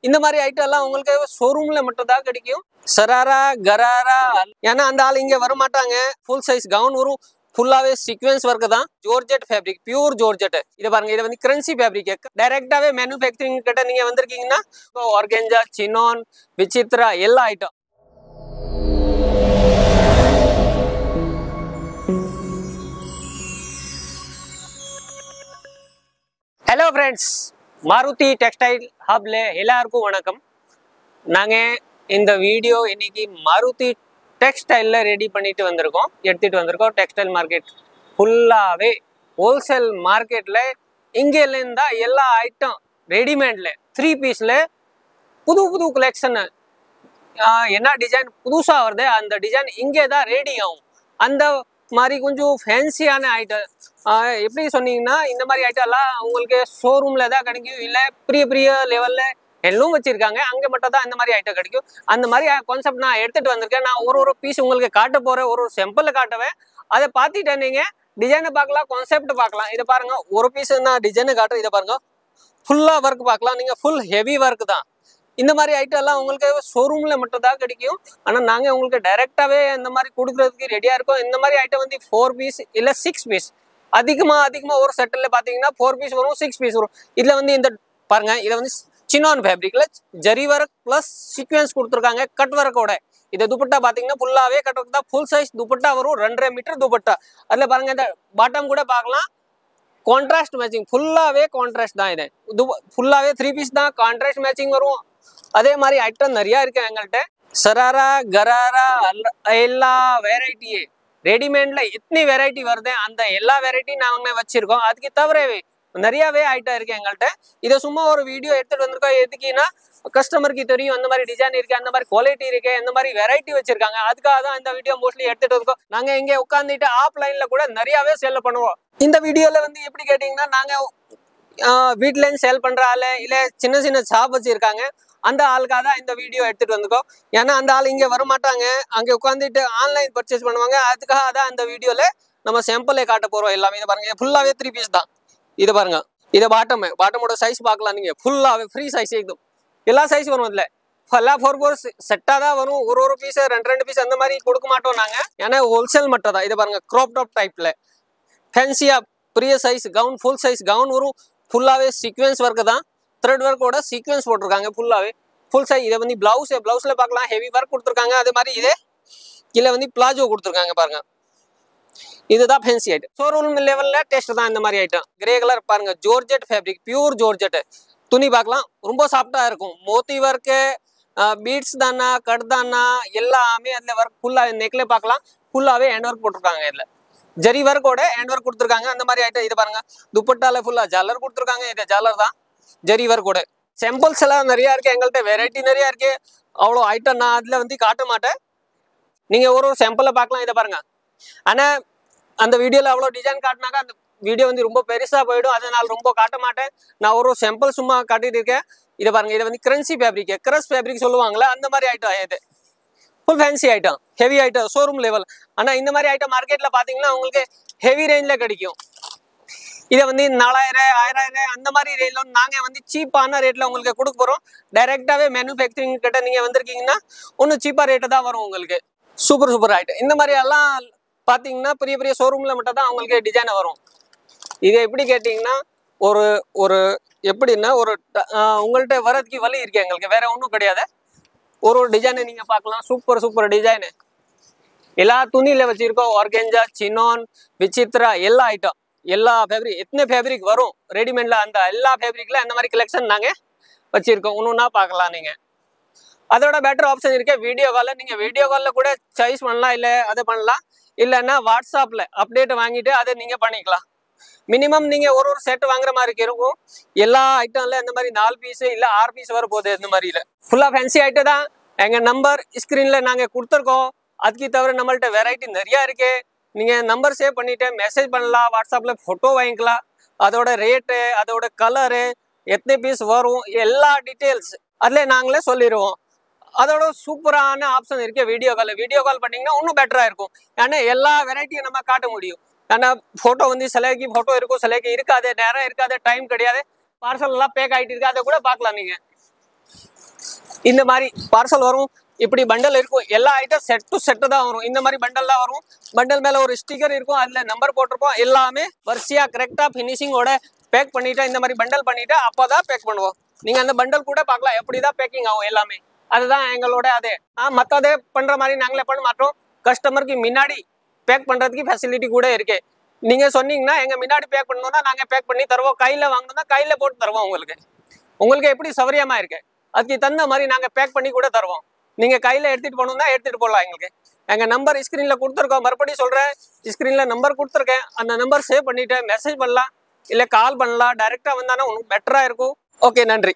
இந்த மாதிரி ஐட்டம் எல்லாம் உங்களுக்கு ஷோரூம்ல மட்டும் தான் கிடைக்கும். சராரா கராரா ஏன்னா அந்த ஆள் இங்க வர மாட்டாங்க. ஃபுல் சைஸ் கவுன் வரும், ஃபுல்லாவே சீக்வென்ஸ் ஒர்க் தான். Georgette fabric, pure georgette. இத பாருங்க, இது வந்து கிரன்சி ஃபேப்ரிக். டைரக்டாவே மேனுஃபேக்சரிங் கிட்ட நீங்க வந்திருக்கீங்கன்னா ஆர்கென்ஜா, சினான், விசித்ரா எல்லா item. Hello friends, Maruti textile ஹப்ல எல்லாருக்கும் வணக்கம். நாங்கள் இந்த வீடியோ இன்னைக்கு மாருதி டெக்ஸ்டைலில் ரெடி பண்ணிட்டு வந்திருக்கோம், எடுத்துகிட்டு வந்திருக்கோம். டெக்ஸ்டைல் மார்க்கெட் ஃபுல்லாகவே ஹோல்சேல் மார்க்கெட்டில் இங்கேருந்தா எல்லா ஐட்டம் ரெடிமேடில் 3 பீஸில் புது புது கலெக்ஷன் என்ன டிசைன் புதுசாக வருது அந்த டிசைன் இங்கே தான் ரெடி ஆகும். அந்த மாதிரி கொஞ்சம் ஃபேன்சியான ஐட்டம் எப்படி சொன்னீங்கன்னா இந்த மாதிரி ஐட்டம்லாம் உங்களுக்கு ஷோரூமில் தான் கிடைக்கும், இல்லை பெரிய பெரிய லெவலில் எல்லாம் வச்சுருக்காங்க அங்கே மட்டும் தான் இந்த மாதிரி ஐட்டம் கிடைக்கும். அந்த மாதிரி கான்செப்ட் நான் எடுத்துகிட்டு வந்திருக்கேன். நான் ஒரு பீஸ் உங்களுக்கு காட்ட போகிறேன், ஒரு சாம்பிள் காட்டுவேன். அதை பார்த்துட்டு நீங்கள் டிசைனை பார்க்கலாம், கான்செப்ட் பார்க்கலாம். இதை பாருங்கள், ஒரு பீஸ் நான் டிசைனை காட்டுறேன். இதை பாருங்கள், ஃபுல்லாக ஒர்க் பார்க்கலாம். நீங்கள் ஃபுல் ஹெவி ஒர்க் தான். இந்த மாதிரி ஐட்டம் எல்லாம் உங்களுக்கு ஷோரூம்ல மட்டும் தான் கிடைக்கும். ஆனால் நாங்கள் உங்களுக்கு டைரெக்டாகவே இந்த மாதிரி கொடுக்குறதுக்கு ரெடியாக இருக்கோம். இந்த மாதிரி ஐட்டம் வந்து 4 பீஸ் இல்லை 6 பீஸ் அதிகமாக ஒரு செட்டில் பார்த்தீங்கன்னா 4 பீஸ் வரும், 6 பீஸ் வரும். இதில் வந்து இந்த பாருங்க, இதை வந்து சினான் ஃபேப்ரிக்ல ஜரி ஒர்க் ப்ளஸ் சீக்வென்ஸ் கொடுத்துருக்காங்க கட் ஒர்க்கோட. இதை துப்பட்டா பார்த்தீங்கன்னா ஃபுல்லாகவே கட் ஒர்க் தான். ஃபுல் சைஸ் துப்பட்டா வரும், 2.5 மீட்டர் துப்பட்டா. அதில் பாருங்க, இந்த பாட்டம் கூட பார்க்கலாம், கான்ட்ராஸ்ட் மேட்சிங், ஃபுல்லாகவே கான்ட்ராஸ்ட் தான். இது ஃபுல்லாகவே 3 பீஸ் தான், கான்ட்ராஸ்ட் மேட்சிங் வரும். அதே மாதிரி ஐட்டம் நிறையா இருக்கு எங்கள்கிட்ட. சராரா கராரா எல்லா வெரைட்டியே ரெடிமேட்ல இத்தனை வெரைட்டி வருது, அந்த எல்லா வெரைட்டியும் நாங்கள் வச்சிருக்கோம். அதுக்கு தவிரவே நிறையாவே ஐட்டம் இருக்கு எங்கள்கிட்ட. இதை சும்மா ஒரு வீடியோ எடுத்துட்டு வந்திருக்கோம். எதுக்குன்னா கஸ்டமருக்கு தெரியும் அந்த மாதிரி டிசைன் இருக்கு, அந்த மாதிரி குவாலிட்டி இருக்கு, இந்த மாதிரி வெரைட்டி வச்சிருக்காங்க. அதுக்காக தான் இந்த வீடியோ மோஸ்ட்லி எடுத்துட்டு இருக்கோம். நாங்கள் இங்கே உட்காந்துட்டு ஆஃப்லைன்ல கூட நிறையாவே சேல் பண்ணுவோம். இந்த வீடியோல வந்து எப்படி கேட்டீங்கன்னா, நாங்கள் வீட்லேயும் சேல் பண்ற ஆளு இல்லை சின்ன சின்ன ஷாப் வச்சிருக்காங்க, அந்த ஆளுக்காக தான் இந்த வீடியோ எடுத்துட்டு வந்துக்கோ. ஏன்னா அந்த ஆள் இங்கே வர மாட்டாங்க, அங்கே உட்காந்துட்டு ஆன்லைன் பர்ச்சேஸ் பண்ணுவாங்க. அதுக்காக தான் அந்த வீடியோல நம்ம சாம்பிளே காட்ட போறோம். எல்லாமே இதை பாருங்க, ஃபுல்லாவே 3 பீஸ் தான். இதை பாருங்க, இதை பாட்டமோட சைஸ் பார்க்கலாம். நீங்க ஃபுல்லாவே ஃப்ரீ சைஸ் एकदम எல்லா சைஸ் வரும். இதுல ஃபுல்லா 4 செட்டா தான் வரும். ஒரு பீஸ் 2 பீஸ் அந்த மாதிரி கொடுக்க மாட்டோம் நாங்க, ஏன்னா ஹோல்சேல் மட்டும் தான். இதை பாருங்க, க்ராப் டாப் டைப்ல ஃபேன்சியா பெரிய size gown, full size gown வரும். ஃபுல்லாவே சீக்வென்ஸ் ஒர்க் தான், த்ரெட் ஒர்க்கோட சீக்வென்ஸ் போட்டிருக்காங்க. ஃபுல்லாவே ஃபுல் சைஸ். இதை வந்து பிளவுஸ்ல பார்க்கலாம், ஹெவி ஒர்க் கொடுத்துருக்காங்க. அதே மாதிரி இதே கீழே வந்து பிளாஜோ கொடுத்துருக்காங்க. பாருங்க, இதுதான் ஃபேன்சி ஐட்டம். ஷோரூம் லெவல்ல டெஸ்ட் தான் இந்த மாதிரி ஐட்டம். கிரே கலர் பாருங்க, ஜார்ஜெட் ஃபேப்ரிக், பியூர் ஜார்ஜெட். துணி பார்க்கலாம், ரொம்ப சாஃப்டா இருக்கும். மோத்தி ஒர்க்கு, பீட்ஸ் தானா, கட் தானா எல்லாமே அதுல ஒர்க். ஃபுல்லா நெக்ல பார்க்கலாம், ஃபுல்லாவே ஹேண்ட் ஒர்க் போட்டிருக்காங்க. இதுல ஜரி ஒர்க்கோட ஹேண்ட் ஒர்க் கொடுத்துருக்காங்க. அந்த மாதிரி ஐட்டம். இது பாருங்க, துப்பட்டால ஃபுல்லா ஜாலர் கொடுத்துருக்காங்க. இது ஜாலர் தான், ஜரி ஒர்க்கோட. சாம்பிள்ஸ் எல்லாம் நிறைய இருக்கு எங்கள்கிட்ட, வெரைட்டி நிறைய இருக்கு. அவ்வளோ ஐட்டம் நான் அதுல வந்து காட்ட மாட்டேன், நீங்க ஒரு சாம்பிளை பார்க்கலாம். இதை பாருங்க. ஆனா அந்த வீடியோல அவ்வளோ டிசைன் காட்டினாக்கா அந்த வீடியோ வந்து ரொம்ப பெருசா போயிடும், அதனால ரொம்ப காட்ட மாட்டேன். நான் ஒரு சாம்பிள் சும்மா காட்டிட்டு இருக்கேன். இதை பாருங்க, இதை வந்து கிரன்சி ஃபேப்ரிக், கிரஸ் ஃபேப்ரிக் சொல்லுவாங்களே, அந்த மாதிரி ஐட்டம். இது full fancy item, heavy item, showroom level. ஆனா இந்த மாதிரி ஐட்டம் மார்க்கெட்ல பாத்தீங்கன்னா உங்களுக்கு ஹெவி ரேஞ்ச்ல கிடைக்கும். இதை வந்து 4000 1000 அந்த மாதிரி ரேட்ல நாங்க வந்து சீப்பான ரேட்ல உங்களுக்கு கொடுக்க போறோம். டைரக்டாவே மேனுஃபேக்சரிங் கிட்ட நீங்க வந்திருக்கீங்கன்னா ஒன்னும் சீப்பா ரேட்டு தான் வரும் உங்களுக்கு. Super item. இந்த மாதிரி எல்லாம் பாத்தீங்கன்னா பெரிய பெரிய ஷோரூம்ல மட்டும் தான் உங்களுக்கு டிசைன் வரும். இது எப்படி கேட்டீங்கன்னா, ஒரு எப்படின்னா ஒரு உங்கள்கிட்ட வரதுக்கு வழி இருக்கு எங்களுக்கு, வேற ஒன்றும் கிடையாது. ஒரு டிசைனை நீங்க பார்க்கலாம், சூப்பர் டிசைனு. எல்லா துணியில வச்சிருக்கோம். ஆர்கென்ஜா, சினான், விசித்ரா எல்லா ஐட்டம், எல்லா ஃபேப்ரிக், எத்தனை ஃபேப்ரிக் வரும் ரெடிமேட்ல, அந்த எல்லா ஃபேப்ரிக்ல அந்த மாதிரி கலெக்ஷன் நாங்க வச்சிருக்கோம். ஒன்றுன்னா பார்க்கலாம். நீங்க அதோட பெட்டர் ஆப்ஷன் இருக்கு வீடியோ காலில். நீங்க வீடியோ காலில் கூட சாய்ஸ் பண்ணலாம், இல்லை அதை பண்ணலாம். இல்லைன்னா வாட்ஸ்அப்ல அப்டேட் வாங்கிட்டு அதை நீங்க பண்ணிக்கலாம். மினிமம் நீங்க ஒரு செட் வாங்குற மாதிரி இருக்கும். எல்லா ஐட்டம்ல இந்த மாதிரி 4 பீஸ் இல்ல 6 பீஸ் வர போகுது. இந்த மாதிரில ஃபுல்லா ஃபேன்சி ஐட்டம் தான். எங்க நம்பர் ஸ்கிரீன்ல நாங்க கொடுத்துருக்கோம். அதுக்கு தவிர நம்மள்ட்ட வெரைட்டி நிறைய இருக்கு. நீங்க நம்பர் சேவ் பண்ணிட்டு மெசேஜ் பண்ணலாம், வாட்ஸ்அப்ல போட்டோ வாங்கிக்கலாம். அதோட ரேட்டு, அதோட கலரு, எத்தனை பீஸ் வரும், எல்லா டீட்டெயில்ஸ் அதுல நாங்களே சொல்லிடுவோம். அதோட சூப்பரான ஆப்ஷன் இருக்கு வீடியோ கால் பண்ணீங்கன்னா இன்னும் பெட்டரா இருக்கும். ஏன்னா எல்லா வெரைட்டியும் நம்ம காட்ட முடியும். ஏன்னா போட்டோ வந்து சிலைக்கு போட்டோ இருக்கும், சிலைக்கு இருக்காது, நேரம் இருக்காது, டைம் கிடையாது, பார்சல் எல்லாம் பேக் ஆகிட்டு இருக்கு, அதை கூட பார்க்கலாம் நீங்க. இந்த மாதிரி பார்சல் வரும். இப்படி பண்டல் இருக்கும். எல்லா ஐட்டம் செட் டு செட்டு தான் வரும். இந்த மாதிரி பண்டல் தான் வரும். பண்டல் மேல ஒரு ஸ்டிக்கர் இருக்கும், அதுல நம்பர் போட்டிருப்போம். எல்லாமே வரிசையா கரெக்டா ஃபினிஷிங்கோட பேக் பண்ணிட்டு இந்த மாதிரி பண்டல் பண்ணிட்டு அப்பதான் பேக் பண்ணுவோம். நீங்க அந்த பண்டல் கூட பார்க்கலாம் எப்படிதான் பேக்கிங் ஆகும் எல்லாமே. அதுதான் எங்களோட அதே. மற்றதே பண்ற மாதிரி நாங்களே பண்ண மாட்டோம். கஸ்டமருக்கு முன்னாடி பேக் பண்றதுக்கு ஃபெசிலிட்டி கூட இருக்கு. நீங்க சொன்னீங்கன்னா எங்க முன்னாடி பேக் பண்ணணும்னா நாங்க பேக் பண்ணி தருவோம். கையில வாங்கணும்னா கையில போட்டு தருவோம். உங்களுக்கு எப்படி சௌகரியமா இருக்கு அதுக்கு தகுந்த மாதிரி நாங்க பேக் பண்ணி கூட தருவோம். நீங்க கையில எடுத்துட்டு போகணும்னா எடுத்துட்டு போகலாம். எங்க நம்பர் ஸ்கிரீன்ல கொடுத்துருக்கோம். மறுபடியும் சொல்றேன், ஸ்கிரீன்ல நம்பர் கொடுத்துருக்கேன். அந்த நம்பர் சேவ் பண்ணிட்டு மெசேஜ் பண்ணலாம், இல்ல கால் பண்ணலாம். டைரக்டா வந்தானா உங்களுக்கு பெட்டரா இருக்கும். ஓகே, நன்றி.